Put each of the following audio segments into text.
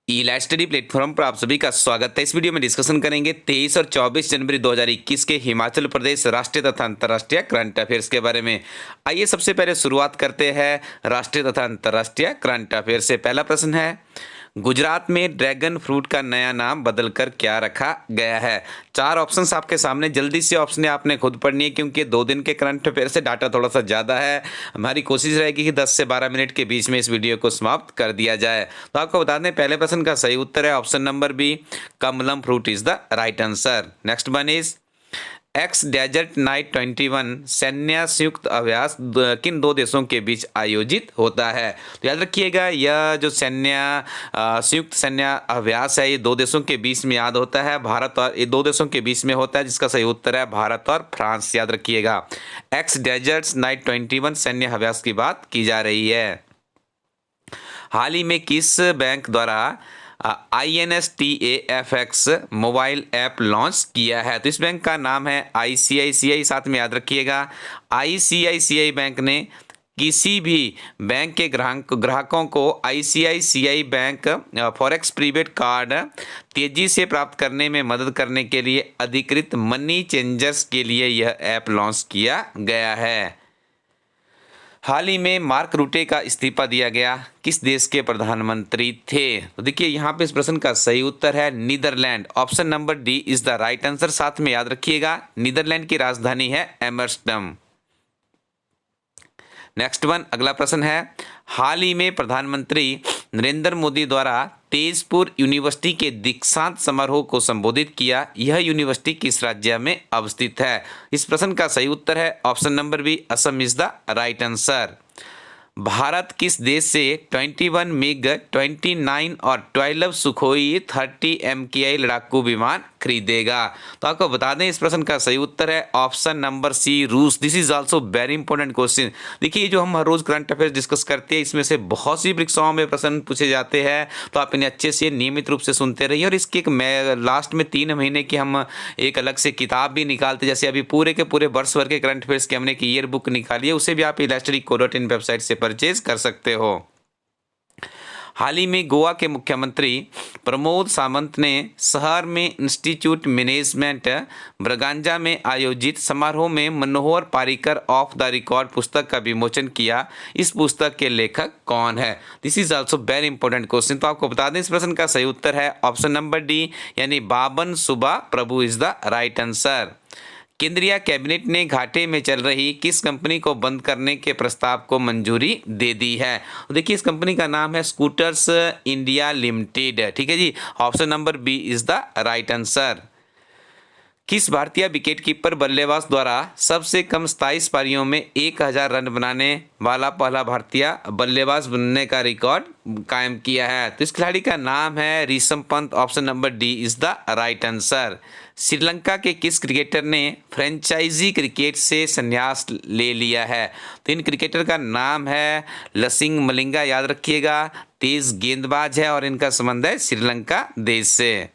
ई live study platform पर आप सभी का स्वागत है। इस वीडियो में डिस्कशन करेंगे 23 और 24 जनवरी 2021 के हिमाचल प्रदेश राष्ट्रीय तथा अंतर्राष्ट्रीय करंट अफेयर्स के बारे में। आइए सबसे पहले शुरुआत करते हैं राष्ट्रीय तथा अंतर्राष्ट्रीय करंट अफेयर्स से। पहला प्रश्न है, गुजरात में ड्रैगन फ्रूट का नया नाम बदलकर क्या रखा गया है। चार ऑप्शंस आपके सामने, जल्दी से ऑप्शन आपने खुद पढ़नी है क्योंकि 2 दिन के करंट अफेयर से डाटा थोड़ा सा ज़्यादा है। हमारी कोशिश रहेगी कि 10 से 12 मिनट के बीच में इस वीडियो को समाप्त कर दिया जाए। तो आपको बता दें, पहले प्रश्न का सही उत्तर है option number B, Kamalam fruit is the right answer. Next one is ex desert knight 21 सैन्य संयुक्त अभ्यास किन दो देशों के बीच आयोजित होता है। तो याद रखिएगा, यह जो संयुक्त सैन्य अभ्यास है ये दो देशों के बीच में याद होता है, भारत और ये दो देशों के बीच में होता है, जिसका सही उत्तर है भारत और फ्रांस। याद रखिएगा, एक्स डेजर्ट नाइट 21 सैन्य अभ्यास की बात की जा रही है। हाल ही में किस बैंक द्वारा INSTAFX मोबाइल ऐप लॉन्च किया है। तो इस बैंक का नाम है ICICI। साथ में याद रखिएगा, ICICI बैंक ने किसी भी बैंक के ग्राहकों को ICICI bank forex prepaid card तेजी से प्राप्त करने में मदद करने के लिए अधिकृत मनी चेंजर्स के लिए यह ऐप लॉन्च किया गया है। हाल ही में मार्क रूटे का इस्तीफा दिया गया, किस देश के प्रधानमंत्री थे। तो देखिए यहाँ पे इस प्रश्न का सही उत्तर है Netherland. Option number D is the right answer. साथ में याद रखिएगा, नीदरलैंड की राजधानी है एमस्टर्डम। नेक्स्ट वन, अगला प्रश्न है, हाल ही में प्रधानमंत्री नरेंद्र मोदी द्वारा तेजपुर यूनिवर्सिटी के दीक्षांत समारोह को संबोधित किया, यह यूनिवर्सिटी किस राज्य में अवस्थित है। इस प्रश्न का सही उत्तर है option number B, Assam is the right answer. Bharat किस देश से 21 मिग 29 और 12 सुखोई 30 MKI लड़ाकू विमान खरीदेगा। तो आपको बता दें, इस प्रश्न का सही उत्तर है ऑप्शन नंबर सी, रूस। This is also very important question. देखिए, जो हम हर रोज करंट अफेयर डिस्कस करते हैं, इसमें से बहुत सी परीक्षाओं में प्रश्न पूछे जाते हैं, तो आप इन्हें अच्छे से नियमित रूप से सुनते रहिए। और इसके लास्ट में 3 महीने की हम एक अलग से किताब भी निकालते, जैसे अभी पूरे के पूरे वर्ष भर के करंट अफेयर्स की हमने एक ईयर बुक निकाली है, उसे भी आप elasticco.in वेबसाइट से परचेज कर सकते हो। हाल ही में गोवा के मुख्यमंत्री प्रमोद सावंत ने शहर में इंस्टीट्यूट मैनेजमेंट ब्रगांजा में आयोजित समारोह में मनोहर पारिकर ऑफ द रिकॉर्ड पुस्तक का विमोचन किया। इस पुस्तक के लेखक कौन है। This is also very important question. तो आपको बता दें, इस प्रश्न का सही उत्तर है ऑप्शन नंबर डी, यानी बाबन सुबा प्रभु इज द राइट आंसर। केंद्रीय कैबिनेट ने घाटे में चल रही किस कंपनी को बंद करने के प्रस्ताव को मंजूरी दे दी है। देखिए, इस कंपनी का नाम है स्कूटर्स इंडिया लिमिटेड। ठीक है जी, option number B is the right answer. किस भारतीय विकेटकीपर बल्लेबाज द्वारा सबसे कम 27 पारियों में 1000 रन बनाने वाला पहला भारतीय बल्लेबाज बनने का रिकॉर्ड कायम किया है। तो इस खिलाड़ी का नाम है Rishabh Pant. Option number D is the right answer. Sri Lanka के किस क्रिकेटर ने फ्रेंचाइजी क्रिकेट से संन्यास ले लिया है। तो इन क्रिकेटर का नाम है लसिंग मलिंगा। याद रखिएगा, तेज गेंदबाज है और इनका संबंध है श्रीलंका देश से।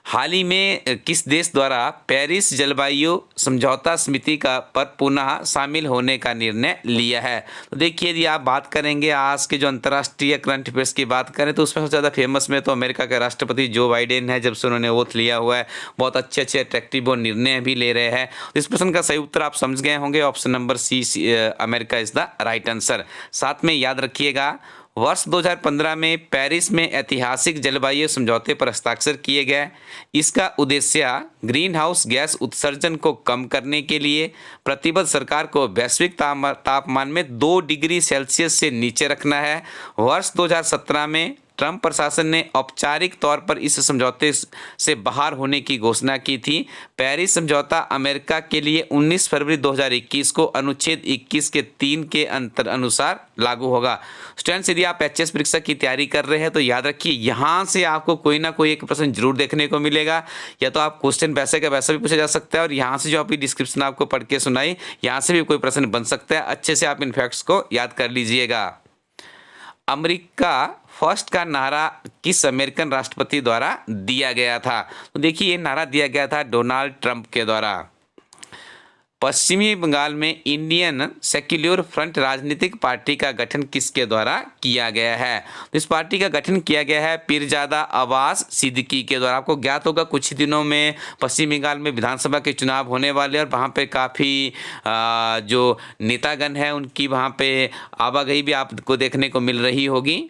हाल ही में किस देश द्वारा पेरिस जलवायु समझौता समिति का पर पुनः शामिल होने का निर्णय लिया है। तो देखिए, यदि आप बात करेंगे आज के जो अंतर्राष्ट्रीय करंट अफेयर्स की बात करें, तो उसमें सबसे ज़्यादा फेमस में तो अमेरिका के राष्ट्रपति जो बाइडेन है। जब से उन्होंने ओथ लिया हुआ है, बहुत अच्छे अच्छे अट्रैक्टिव और निर्णय भी ले रहे हैं। तो इस प्रश्न का सही उत्तर आप समझ गए होंगे, option number C, America is the right answer. साथ में याद रखिएगा, वर्ष 2015 में पेरिस में ऐतिहासिक जलवायु समझौते पर हस्ताक्षर किए गए। इसका उद्देश्य ग्रीन हाउस गैस उत्सर्जन को कम करने के लिए प्रतिबद्ध सरकार को वैश्विक तापमान में 2 डिग्री सेल्सियस से नीचे रखना है। वर्ष 2017 में ट्रंप प्रशासन ने औपचारिक तौर पर इस समझौते से बाहर होने की घोषणा की थी। पेरिस समझौता अमेरिका के लिए 19 फरवरी 2021 को अनुच्छेद 21 के 3 के अंतर अनुसार लागू होगा। स्टूडेंट्स, यदि आप एचएस परीक्षा की तैयारी कर रहे हैं तो याद रखिए, यहाँ से आपको कोई ना कोई एक प्रश्न जरूर देखने को मिलेगा। या तो आप क्वेश्चन वैसे का वैसा भी पूछा जा सकता है, और यहाँ से जो आपकी डिस्क्रिप्शन आपको पढ़ के सुनाई, यहाँ से भी कोई प्रश्न बन सकता है। अच्छे से आप इन फैक्ट्स को याद कर लीजिएगा। अमेरिका फर्स्ट का नारा किस अमेरिकन राष्ट्रपति द्वारा दिया गया था। तो देखिए, ये नारा दिया गया था डोनाल्ड ट्रंप के द्वारा। पश्चिमी बंगाल में इंडियन सेक्युलर फ्रंट राजनीतिक पार्टी का गठन किसके द्वारा किया गया है? तो इस पार्टी का गठन किया गया है पीरजादा अब्बास सिद्दीकी के द्वारा। आपको ज्ञात होगा कुछ ही दिनों में पश्चिम बंगाल में विधानसभा के चुनाव होने वाले और वहाँ पे काफ़ी जो नेतागण हैं उनकी वहाँ पे आवागही भी आपको देखने को मिल रही होगी।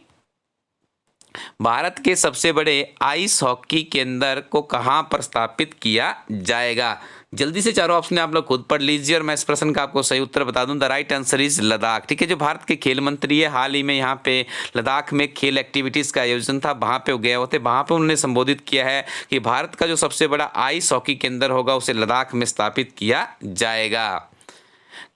भारत के सबसे बड़े आइस हॉकी केंद्र को कहाँ पर स्थापित किया जाएगा? जल्दी से चारों ऑप्शन आप लोग खुद पढ़ लीजिए और मैं इस प्रश्न का आपको सही उत्तर बता दूं। The right answer is Ladakh. ठीक है, जो भारत के खेल मंत्री है हाल ही में यहाँ पे लद्दाख में खेल एक्टिविटीज़ का आयोजन था, वहाँ पे वो गए होते, वहाँ पे उन्होंने संबोधित किया है कि भारत का जो सबसे बड़ा आइस हॉकी केंद्र होगा उसे लद्दाख में स्थापित किया जाएगा।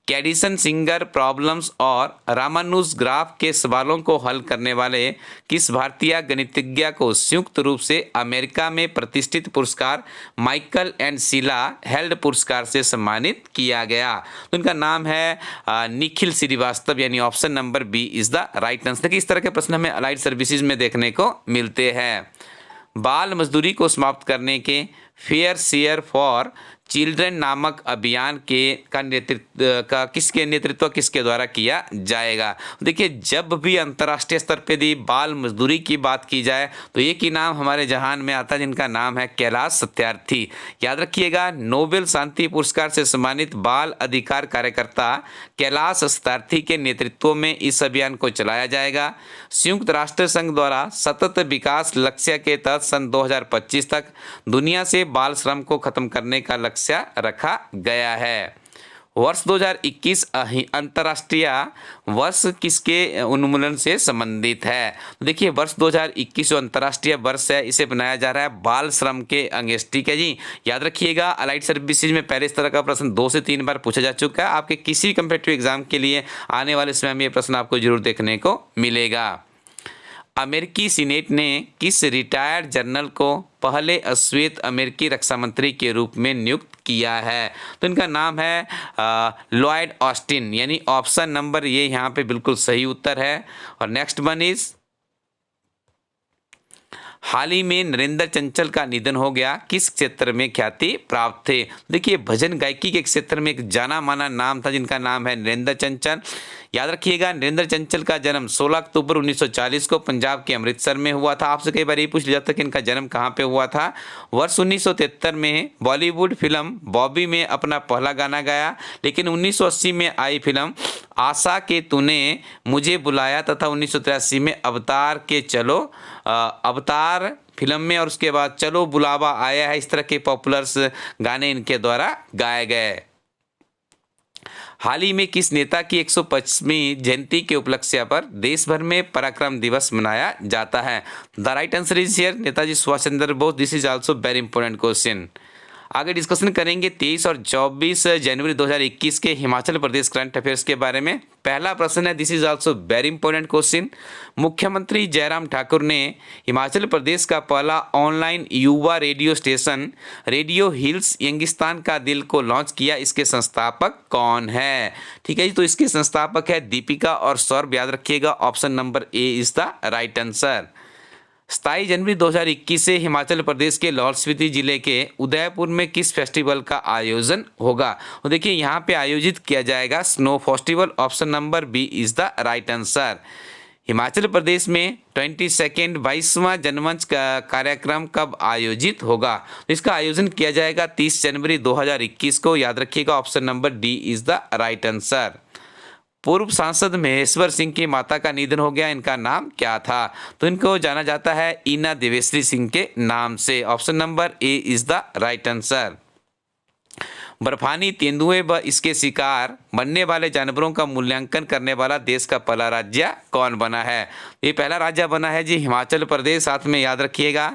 कैडिसन सिंगर प्रॉब्लम्स और रामानुज ग्राफ के सवालों को हल करने वाले किस भारतीय गणितज्ञ को संयुक्त रूप से अमेरिका में प्रतिष्ठित पुरस्कार माइकल एंड शीला हेल्ड पुरस्कार से सम्मानित किया गया? तो उनका नाम है निखिल श्रीवास्तव, यानी option number B is the right answer. देखिए, इस तरह के प्रश्न हमें अलाइड सर्विसेज में देखने को मिलते हैं। बाल मजदूरी को समाप्त करने के फेयर शेयर फॉर चिल्ड्रन नामक अभियान का किसके नेतृत्व किसके द्वारा किया जाएगा? देखिए, जब भी अंतर्राष्ट्रीय स्तर पे यदि बाल मजदूरी की बात की जाए तो एक ही नाम हमारे जहान में आता है जिनका नाम है कैलाश सत्यार्थी। याद रखिएगा, नोबेल शांति पुरस्कार से सम्मानित बाल अधिकार कार्यकर्ता कैलाश सत्यार्थी के नेतृत्व में इस अभियान को चलाया जाएगा। संयुक्त राष्ट्र संघ द्वारा सतत विकास लक्ष्य के तहत सन 2025 तक दुनिया से बाल श्रम को खत्म करने का लक्ष्य रखा गया है। वर्ष 2021 अंतर्राष्ट्रीय वर्ष किसके उन्मूलन से संबंधित है? तो देखिए, वर्ष 2021 जो अंतर्राष्ट्रीय वर्ष है इसे बनाया जा रहा है बाल श्रम के अगेंस्ट। ठीक है जी, याद रखिएगा, अलाइड सर्विसेज में पहले इस तरह का प्रश्न 2 से 3 बार पूछा जा चुका है। आपके किसी कम्पिटिटिव एग्जाम के लिए आने वाले समय में ये प्रश्न आपको जरूर देखने को मिलेगा। अमेरिकी सीनेट ने किस रिटायर्ड जनरल को पहले अश्वेत अमेरिकी रक्षा मंत्री के रूप में नियुक्त किया है? तो इनका नाम है लॉयड ऑस्टिन, यानी ऑप्शन नंबर ये यहाँ पे बिल्कुल सही उत्तर है। और नेक्स्ट वन इज, हाल ही में नरेंद्र चंचल का निधन हो गया, किस क्षेत्र में ख्याति प्राप्त थे? देखिए, भजन गायकी के क्षेत्र में एक जाना माना नाम था जिनका नाम है नरेंद्र चंचल। याद रखिएगा, नरेंद्र चंचल का जन्म 16 अक्टूबर 1940 को पंजाब के अमृतसर में हुआ था। आपसे कई बार ये पूछ लिया जाता है कि इनका जन्म कहाँ पे हुआ था। वर्ष 1973 में बॉलीवुड फिल्म बॉबी में अपना पहला गाना गाया, लेकिन 1980 में आई फिल्म आशा के तूने मुझे बुलाया तथा 1983 में अवतार फिल्म में और उसके बाद चलो बुलावा आया है, इस तरह के पॉपुलर्स गाने इनके द्वारा गाए गए। हाल ही में किस नेता की 125वीं जयंती के उपलक्ष्य पर देश भर में पराक्रम दिवस मनाया जाता है? The right answer is here Netaji Subhash Chandra Bose. This is also very important question. आगे डिस्कशन करेंगे 23 और 24 जनवरी 2021 के हिमाचल प्रदेश करंट अफेयर्स के बारे में। पहला प्रश्न है, this is also very important question. मुख्यमंत्री जयराम ठाकुर ने हिमाचल प्रदेश का पहला ऑनलाइन युवा radio station radio hills Youngistan का दिल को लॉन्च किया, इसके संस्थापक कौन है? ठीक है जी, तो इसके संस्थापक है दीपिका और सौरभ। याद रखिएगा, option number A is the right answer. 27 जनवरी 2021 से हिमाचल प्रदेश के लाहौल स्पीति जिले के उदयपुर में किस फेस्टिवल का आयोजन होगा? और देखिए, यहाँ पे आयोजित किया जाएगा snow festival. Option number B is the right answer. Himachal Pradesh में 22वां जनमंच का कार्यक्रम कब आयोजित होगा? तो इसका आयोजन किया जाएगा 30 जनवरी 2021 को। याद रखिएगा, option number D is the right answer. पूर्व सांसद महेश्वर सिंह की माता का निधन हो गया, इनका नाम क्या था? तो इनको जाना जाता है ईना देवेश्री सिंह के नाम से। Option number A is the right answer. बर्फानी तेंदुए व इसके शिकार बनने वाले जानवरों का मूल्यांकन करने वाला देश का पहला राज्य कौन बना है? ये पहला राज्य बना है जी हिमाचल प्रदेश। साथ में याद रखिएगा,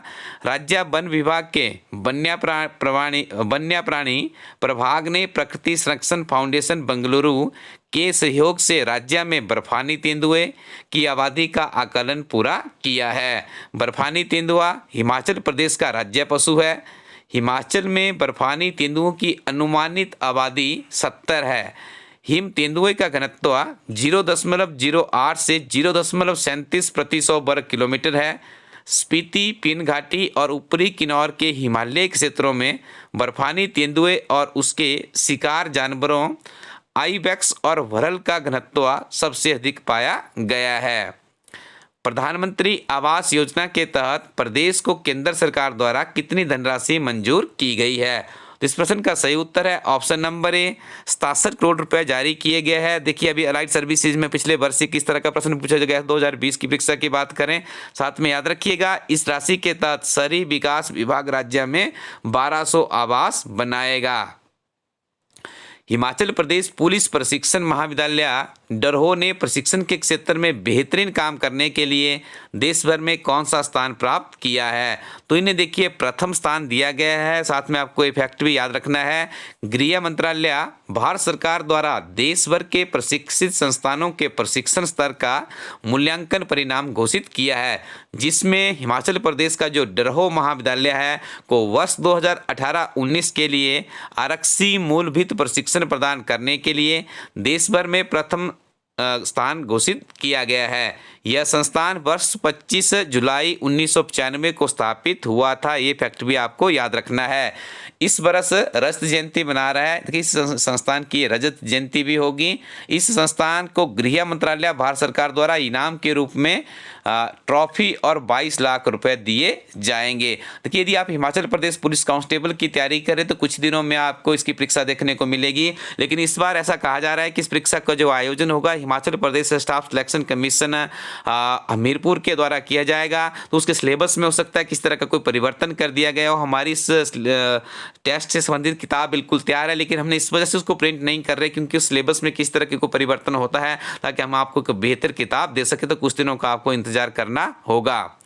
राज्य वन विभाग के वन्य प्राणी प्रभाग ने प्रकृति संरक्षण फाउंडेशन बेंगलुरु के सहयोग से राज्य में बर्फानी तेंदुए की आबादी का आकलन पूरा किया है। बर्फानी तेंदुआ हिमाचल प्रदेश का राज्य पशु है। हिमाचल में बर्फानी तेंदुओं की अनुमानित आबादी 70 है। हिम तेंदुए का घनत्व 0.08 से 0.37 प्रति 100 वर्ग किलोमीटर है। स्पीति, पिन घाटी और ऊपरी किन्नौर के हिमालय क्षेत्रों में बर्फानी तेंदुए और उसके शिकार जानवरों आइबेक्स और वरल का घनत्व सबसे अधिक पाया गया है। प्रधानमंत्री आवास योजना के तहत प्रदेश को केंद्र सरकार द्वारा कितनी धनराशि मंजूर की गई है? तो इस प्रश्न का सही उत्तर है ऑप्शन नंबर ए, 67 करोड़ रुपए जारी किए गए हैं। देखिए अभी अलाइड सर्विसेज में पिछले वर्ष से किस तरह का प्रश्न पूछा गया है, 2020 की परीक्षा की बात करें। साथ में याद रखिएगा इस राशि के तहत शहरी विकास विभाग राज्य में 1200 आवास बनाएगा। हिमाचल प्रदेश पुलिस प्रशिक्षण महाविद्यालय डरहो ने प्रशिक्षण के क्षेत्र में बेहतरीन काम करने के लिए देश भर में कौन सा स्थान प्राप्त किया है? तो इन्हें देखिए प्रथम स्थान दिया गया है। साथ में आपको एक फैक्ट भी याद रखना है, गृह मंत्रालय भारत सरकार द्वारा देश भर के प्रशिक्षित संस्थानों के प्रशिक्षण स्तर का मूल्यांकन परिणाम घोषित किया है, जिसमें हिमाचल प्रदेश का जो डरहो महाविद्यालय है को वर्ष 2018-19 के लिए आरक्षी मूलभूत प्रशिक्षण प्रदान करने के लिए देश भर में प्रथम स्थान घोषित किया गया है। यह संस्थान वर्ष 25 जुलाई 1995 को स्थापित हुआ था। ये फैक्ट भी आपको याद रखना है। इस बरस रजत जयंती मना रहा है, देखिए इस संस्थान की रजत जयंती भी होगी। इस संस्थान को गृह मंत्रालय भारत सरकार द्वारा इनाम के रूप में ट्रॉफी और 22 लाख रुपए दिए जाएंगे। देखिए यदि आप हिमाचल प्रदेश पुलिस कांस्टेबल की तैयारी करें तो कुछ दिनों में आपको इसकी परीक्षा देखने को मिलेगी, लेकिन इस बार ऐसा कहा जा रहा है कि इस परीक्षा का जो आयोजन होगा Himachal Pradesh staff selection commission Hamirpur के द्वारा किया जाएगा। तो उसके सिलेबस में हो सकता है किस तरह का कोई परिवर्तन कर दिया गया हो। हमारी इस टेस्ट से संबंधित किताब बिल्कुल तैयार है, लेकिन हमने इस वजह से उसको प्रिंट नहीं कर रहे क्योंकि उस सिलेबस में किस तरह के कोई परिवर्तन होता है, ताकि हम आपको एक बेहतर किताब दे सके। तो कुछ दिनों का आपको इंतजार करना होगा।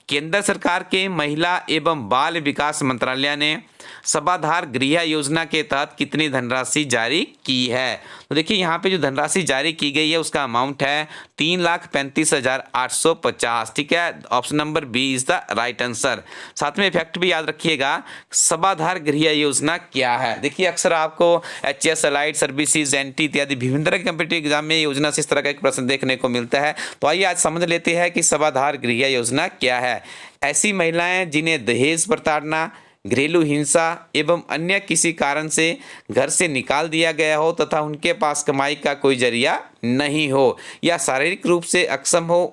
केंद्र सरकार के महिला एवं बाल विकास मंत्रालय ने सबाधार गृह योजना के तहत कितनी धनराशि जारी की है? तो देखिए यहाँ पे जो धनराशि जारी की गई है उसका अमाउंट है 3,35,850। ठीक है, option number B is the right answer. साथ में फैक्ट भी याद रखिएगा, सबाधार गृह योजना क्या है? देखिए अक्सर आपको HS, अलाइड सर्विसेज, NT इत्यादि विभिन्न तरह के कॉम्पिटिटिव एग्जाम में योजना से इस तरह का एक प्रश्न देखने को मिलता है। तो आइए आज समझ लेते हैं कि सबाधार गृह योजना क्या है। ऐसी महिलाएं जिन्हें दहेज प्रताड़ना, घरेलू हिंसा एवं अन्य किसी कारण से घर से निकाल दिया गया हो तथा उनके पास कमाई का कोई जरिया नहीं हो या शारीरिक रूप से अक्षम हो,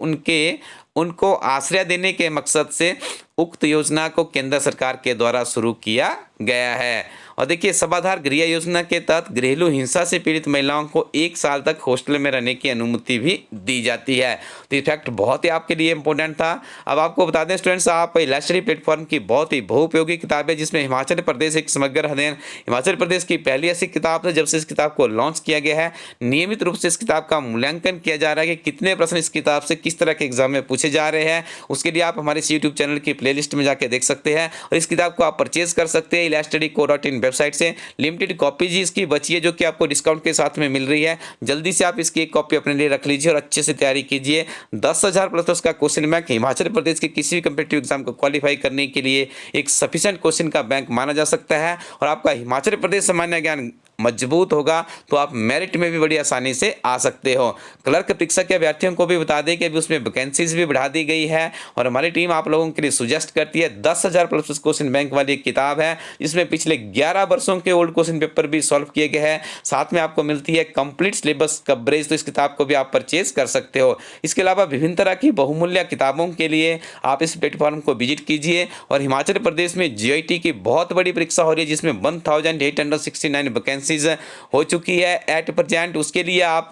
उनको आश्रय देने के मकसद से उक्त योजना को केंद्र सरकार के द्वारा शुरू किया गया है। और देखिए सबाधार गृह योजना के तहत घरेलू हिंसा से पीड़ित महिलाओं को 1 साल तक हॉस्टल में रहने की अनुमति भी दी जाती है। तो ये फैक्ट बहुत ही आपके लिए इंपॉर्टेंट था। अब आपको बता दें स्टूडेंट्स, आप इलास्ट्री प्लेटफॉर्म की बहुत ही बहुउपयोगी किताब है जिसमें हिमाचल प्रदेश एक समग्र अध्ययन, हिमाचल प्रदेश की पहली ऐसी किताब है जब से इस किताब को लॉन्च किया गया है। नियमित रूप से इस किताब का मूल्यांकन किया जा रहा है कि कितने प्रश्न इस किताब से किस तरह के एग्जाम में पूछे जा रहे हैं। उसके लिए आप हमारे यूट्यूब चैनल की प्लेलिस्ट में जाके देख सकते हैं और इस किताब को आप परचेज कर सकते हैं ilasstudyco.in वेबसाइट से। लिमिटेड कॉपीज ही इसकी बची है जो कि आपको डिस्काउंट के साथ में मिल रही है। जल्दी से आप इसकी एक कॉपी अपने लिए रख लीजिए और अच्छे से तैयारी कीजिए। 10,000 प्लस का क्वेश्चन बैंक हिमाचल प्रदेश के किसी भी कम्पिटिटिव एग्जाम को क्वालिफाई करने के लिए एक सफिशिएंट क्वेश्चन का बैंक माना जा सकता है। और आपका हिमाचल प्रदेश सामान्य ज्ञान मजबूत होगा तो आप मेरिट में भी बड़ी आसानी से आ सकते हो। क्लर्क परीक्षा के अभ्यर्थियों को भी बता दें कि अभी उसमें वैकेंसीज भी बढ़ा दी गई है और हमारी टीम आप लोगों के लिए सुजेस्ट करती है 10,000 प्लस क्वेश्चन बैंक वाली एक किताब है जिसमें पिछले 11 वर्षों के ओल्ड क्वेश्चन पेपर भी सॉल्व किए गए हैं। साथ में आपको मिलती है कंप्लीट सिलेबस कवरेज, तो इस किताब को भी आप परचेज कर सकते हो। इसके अलावा विभिन्न तरह की बहुमूल्य किताबों के लिए आप इस प्लेटफॉर्म को विजिट कीजिए। और हिमाचल प्रदेश में GIT की बहुत बड़ी परीक्षा हो रही है जिसमें 1869 वैकेंसी हो चुकी है एट प्रेजेंट। उसके लिए आप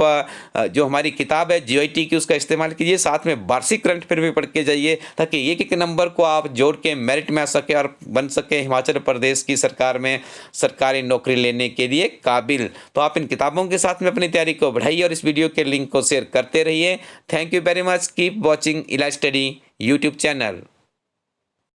जो हमारी किताब है GIT की उसका इस्तेमाल कीजिए। साथ में वार्षिक करंट अफेयर भी पढ़ के जाइए ताकि एक एक नंबर को आप जोड़ के मेरिट में आ सके और बन सके हिमाचल प्रदेश की सरकार में सरकारी नौकरी लेने के लिए काबिल। तो आप इन किताबों के साथ में अपनी तैयारी को बढ़ाइए और इस वीडियो के लिंक को शेयर करते रहिए। Thank you very much. Keep watching इला स्टडी यूट्यूब चैनल।